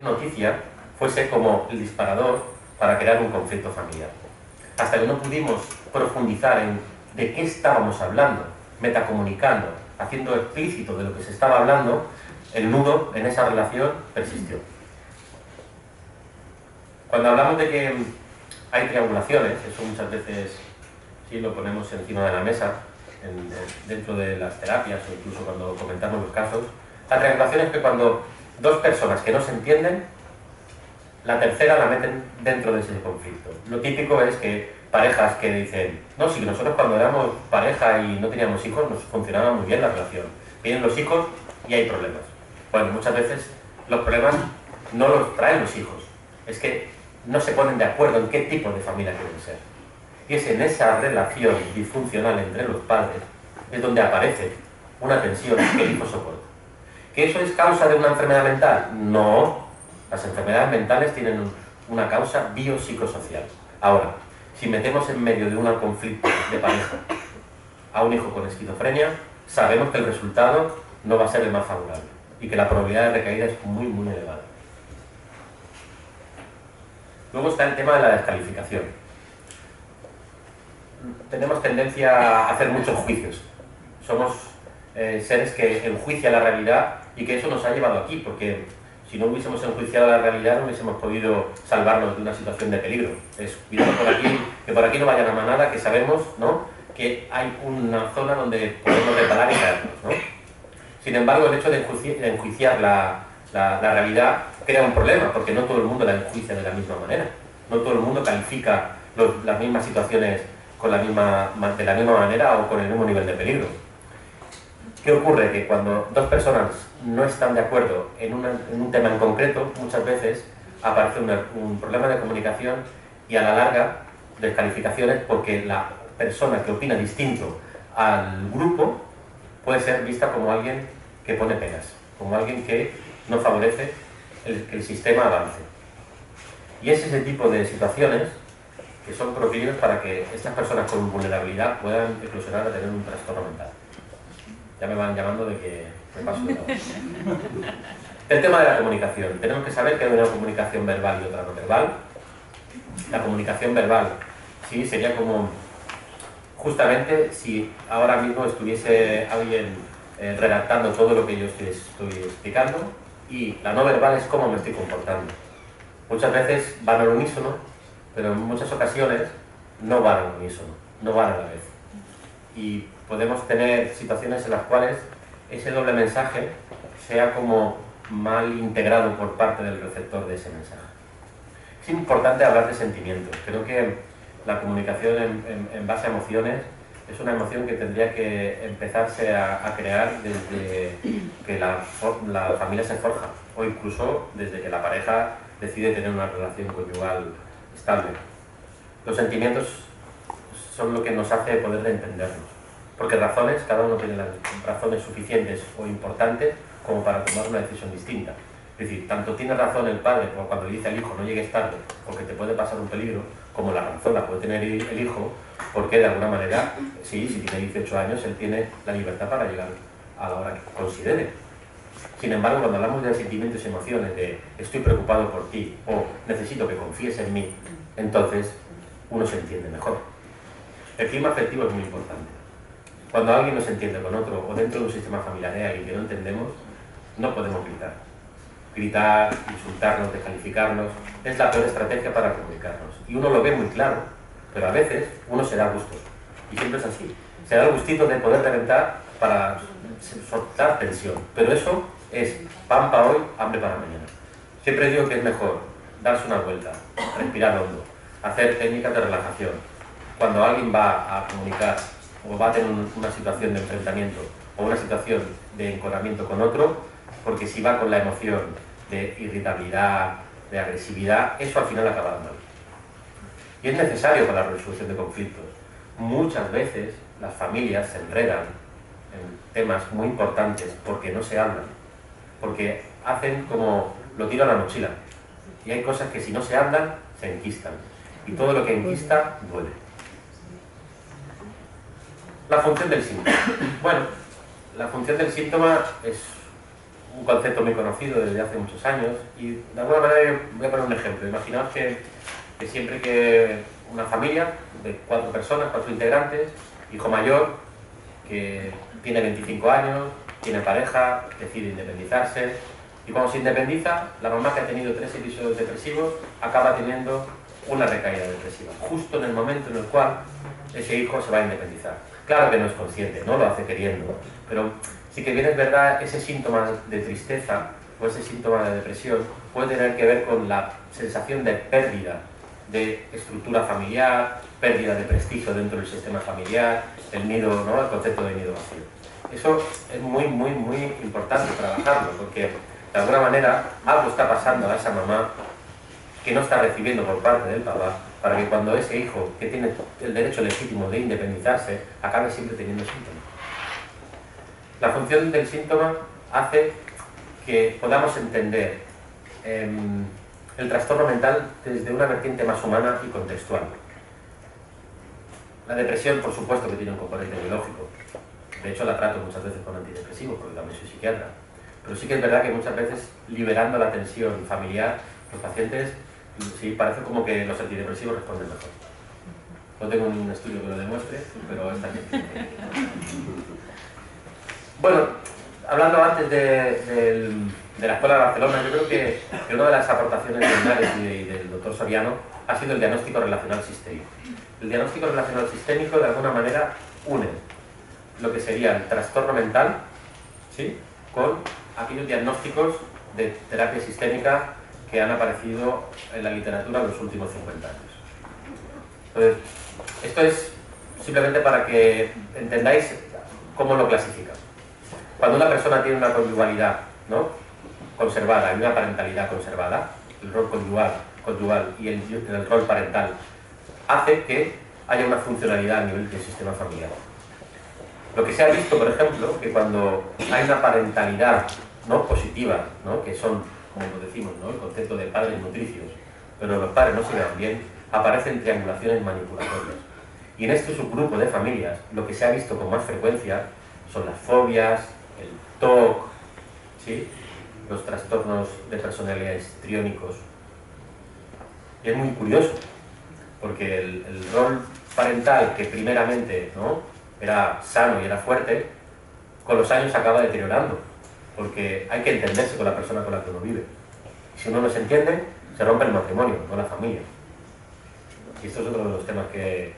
noticia fuese como el disparador para crear un conflicto familiar. Hasta que no pudimos profundizar en de qué estábamos hablando, metacomunicando, haciendo explícito de lo que se estaba hablando, el nudo en esa relación persistió. Cuando hablamos de que hay triangulaciones, eso muchas veces sí lo ponemos encima de la mesa, dentro de las terapias o incluso cuando comentamos los casos, la triangulación es que cuando dos personas que no se entienden, la tercera la meten dentro de ese conflicto. Lo típico es que parejas que dicen, no, sí, nosotros cuando éramos pareja y no teníamos hijos nos funcionaba muy bien la relación. Vienen los hijos y hay problemas. Bueno, muchas veces los problemas no los traen los hijos, es que no se ponen de acuerdo en qué tipo de familia quieren ser. Y es en esa relación disfuncional entre los padres es donde aparece una tensión que el hijo soporta. ¿Que eso es causa de una enfermedad mental? No. Las enfermedades mentales tienen una causa biopsicosocial. Ahora, si metemos en medio de un conflicto de pareja a un hijo con esquizofrenia, sabemos que el resultado no va a ser el más favorable y que la probabilidad de recaída es muy, muy elevada. Luego está el tema de la descalificación. Tenemos tendencia a hacer muchos juicios. Somos seres que enjuician la realidad y que eso nos ha llevado aquí, porque si no hubiésemos enjuiciado la realidad no hubiésemos podido salvarnos de una situación de peligro. Es cuidado por aquí, que por aquí no vaya la manada, que sabemos, ¿no?, que hay una zona donde podemos reparar y caernos, ¿no? Sin embargo, el hecho de enjuiciar la realidad crea un problema, porque no todo el mundo la enjuicia de la misma manera. No todo el mundo califica las mismas situaciones de la misma manera o con el mismo nivel de peligro. ¿Qué ocurre? Que cuando dos personas no están de acuerdo en un tema en concreto, muchas veces aparece un problema de comunicación y a la larga descalificaciones, porque la persona que opina distinto al grupo puede ser vista como alguien que pone pegas, como alguien que no favorece que el sistema avance. Y es ese tipo de situaciones que son propicios para que estas personas con vulnerabilidad puedan eclosionar a tener un trastorno mental. Ya me van llamando de que me paso de todo. El tema de la comunicación. Tenemos que saber que hay una comunicación verbal y otra no verbal. La comunicación verbal, sí, sería como justamente si ahora mismo estuviese alguien redactando todo lo que yo estoy explicando, y la no verbal es cómo me estoy comportando. Muchas veces van al unísono, pero en muchas ocasiones no van al unísono, no van a la vez. Y podemos tener situaciones en las cuales ese doble mensaje sea como mal integrado por parte del receptor de ese mensaje. Es importante hablar de sentimientos. Creo que la comunicación en base a emociones es una emoción que tendría que empezarse a crear desde que la familia se forja, o incluso desde que la pareja decide tener una relación conyugal estable. Los sentimientos son lo que nos hace poder entendernos, porque razones, cada uno tiene las razones suficientes o importantes como para tomar una decisión distinta. Es decir, tanto tiene razón el padre cuando le dice al hijo no llegues tarde porque te puede pasar un peligro, como la razón la puede tener el hijo porque de alguna manera, sí, si tiene 18 años, él tiene la libertad para llegar a la hora que considere. Sin embargo, cuando hablamos de sentimientos y emociones, de estoy preocupado por ti o necesito que confíes en mí, entonces uno se entiende mejor. El clima afectivo es muy importante. Cuando alguien no se entiende con otro o dentro de un sistema familiar hay alguien que no entendemos, no podemos gritar, insultarnos, descalificarnos, es la peor estrategia para comunicarnos. Y uno lo ve muy claro, pero a veces uno se da gustos. Y siempre es así. Se da el gustito de poder reventar para soltar tensión. Pero eso es pan para hoy, hambre para mañana. Siempre digo que es mejor darse una vuelta, respirar hondo, hacer técnicas de relajación. Cuando alguien va a comunicar o va a tener una situación de enfrentamiento o una situación de enconamiento con otro, porque si va con la emoción de irritabilidad, de agresividad, eso al final acaba mal. Y es necesario para la resolución de conflictos. Muchas veces las familias se enredan en temas muy importantes porque no se hablan, porque hacen como lo tiro a la mochila. Y hay cosas que si no se hablan, se enquistan. Y todo lo que enquista duele. La función del síntoma. Bueno, la función del síntoma es un concepto muy conocido desde hace muchos años y de alguna manera voy a poner un ejemplo. Imaginaos que siempre que una familia de 4 personas, 4 integrantes, hijo mayor, que tiene 25 años, tiene pareja, decide independizarse y cuando se independiza, la mamá que ha tenido 3 episodios depresivos acaba teniendo una recaída depresiva, justo en el momento en el cual ese hijo se va a independizar. Claro que no es consciente, no lo hace queriendo, pero sí que bien es verdad, ese síntoma de tristeza o ese síntoma de depresión puede tener que ver con la sensación de pérdida de estructura familiar, pérdida de prestigio dentro del sistema familiar, el nido, ¿no? El concepto de nido vacío. Eso es muy importante trabajarlo, porque de alguna manera algo está pasando a esa mamá que no está recibiendo por parte del papá, para que cuando ese hijo, que tiene el derecho legítimo de independizarse, acabe siempre teniendo síntomas. La función del síntoma hace que podamos entender el trastorno mental desde una vertiente más humana y contextual. La depresión, por supuesto, que tiene un componente biológico. De hecho, la trato muchas veces con antidepresivos, porque también soy psiquiatra. Pero sí que es verdad que muchas veces, liberando la tensión familiar, los pacientes, sí, parece como que los antidepresivos responden mejor. No tengo un estudio que lo demuestre, pero está bien. Bueno, hablando antes de la Escuela de Barcelona, yo creo que una de las aportaciones de Linares y del doctor Soriano ha sido el diagnóstico relacional sistémico. El diagnóstico relacional sistémico, de alguna manera, une lo que sería el trastorno mental, ¿sí?, con aquellos diagnósticos de terapia sistémica que han aparecido en la literatura en los últimos 50 años. Entonces, esto es simplemente para que entendáis cómo lo clasifican. Cuando una persona tiene una conyugalidad, ¿no?, conservada y una parentalidad conservada, el rol conyugal y el rol parental hace que haya una funcionalidad a nivel del sistema familiar. Lo que se ha visto, por ejemplo, que cuando hay una parentalidad no positiva, ¿no?, que son, como lo decimos, ¿no?, el concepto de padres nutricios, pero los padres no se llevan bien, aparecen triangulaciones manipulatorias. Y en este subgrupo de familias, lo que se ha visto con más frecuencia son las fobias, el TOC, ¿sí?, los trastornos de personalidad histriónicos. Y es muy curioso, porque el rol parental, que primeramente, ¿no?, era sano y era fuerte, con los años se acaba deteriorando, porque hay que entenderse con la persona con la que uno vive. Si uno no se entiende, se rompe el matrimonio, no la familia. Y esto es otro de los temas que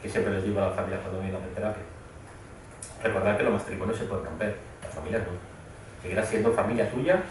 siempre les digo a las familias cuando vienen a hacer terapia. Recordad que los matrimonios se pueden romper, las familias no. Seguirá siendo familia tuya,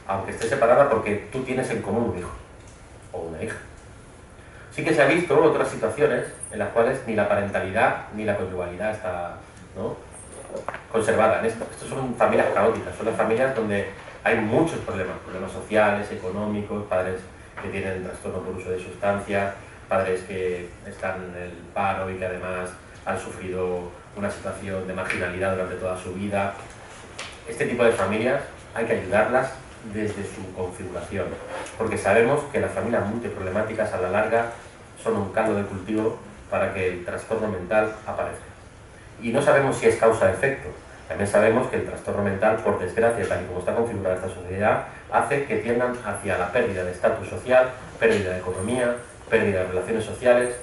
aunque esté separada porque tú tienes en común un hijo o una hija. Sí que se ha visto otras situaciones en las cuales ni la parentalidad ni la conyugalidad está, ¿no?, conservada. Estas son familias caóticas, son las familias donde hay muchos problemas sociales, económicos, padres que tienen trastorno por uso de sustancias, padres que están en el paro y que además han sufrido una situación de marginalidad durante toda su vida. Este tipo de familias hay que ayudarlas desde su configuración, porque sabemos que las familias multiproblemáticas a la larga son un caldo de cultivo para que el trastorno mental aparezca. Y no sabemos si es causa-efecto. También sabemos que el trastorno mental, por desgracia, tal y como está configurada esta sociedad, hace que tiendan hacia la pérdida de estatus social, pérdida de economía, pérdida de relaciones sociales,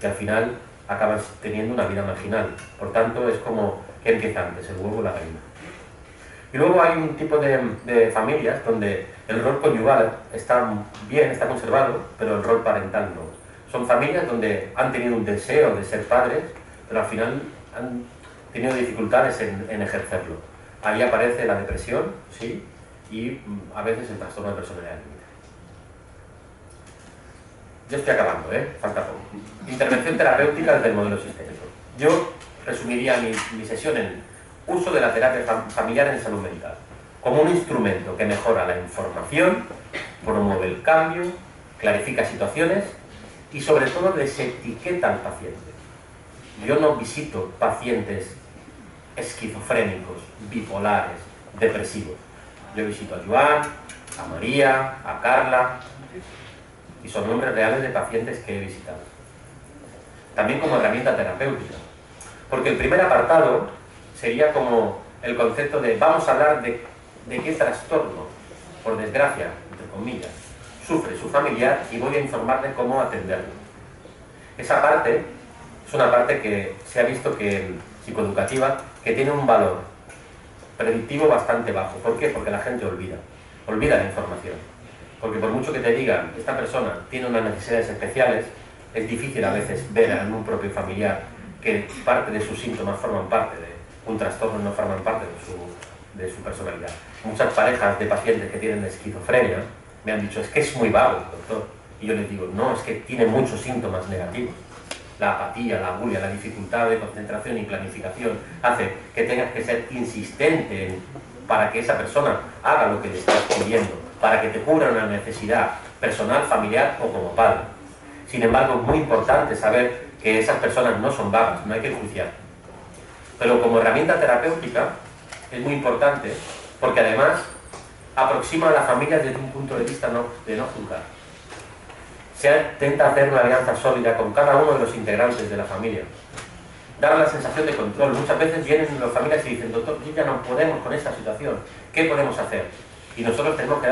y al final acaban teniendo una vida marginal. Por tanto, es como que empieza antes, el huevo o la gallina. Y luego hay un tipo de familias donde el rol conyugal está bien, está conservado, pero el rol parental no. Son familias donde han tenido un deseo de ser padres, pero al final han tenido dificultades en ejercerlo. Ahí aparece la depresión, sí, y a veces el trastorno de personalidad límite. Yo estoy acabando, falta poco. Intervención terapéutica desde el modelo sistémico. Yo resumiría mi sesión en uso de la terapia familiar en salud mental como un instrumento que mejora la información, promueve el cambio, clarifica situaciones y sobre todo desetiqueta al paciente. Yo no visito pacientes esquizofrénicos, bipolares, depresivos. Yo visito a Joan, a María, a Carla, y son nombres reales de pacientes que he visitado. También como herramienta terapéutica, porque el primer apartado sería como el concepto de vamos a hablar de de qué trastorno, por desgracia, entre comillas, sufre su familiar y voy a informarle cómo atenderlo. Esa parte es una parte que se ha visto que psicoeducativa, que tiene un valor predictivo bastante bajo. ¿Por qué? Porque la gente olvida la información. Porque por mucho que te digan, esta persona tiene unas necesidades especiales, es difícil a veces ver en un propio familiar que parte de sus síntomas forman parte de un trastorno, no forman parte de su personalidad. Muchas parejas de pacientes que tienen esquizofrenia me han dicho, es que es muy vago, doctor. Y yo les digo, no, es que tiene muchos síntomas negativos. La apatía, la bulia, la dificultad de concentración y planificación hace que tengas que ser insistente para que esa persona haga lo que le estás pidiendo, para que te cubra una necesidad personal, familiar o como padre. Sin embargo, es muy importante saber que esas personas no son vagas, no hay que juzgar. Pero como herramienta terapéutica es muy importante porque además aproxima a la familia desde un punto de vista de no juzgar. Se intenta hacer una alianza sólida con cada uno de los integrantes de la familia. Dar la sensación de control. Muchas veces vienen las familias y dicen, doctor, ya no podemos con esta situación. ¿Qué podemos hacer? Y nosotros tenemos que dar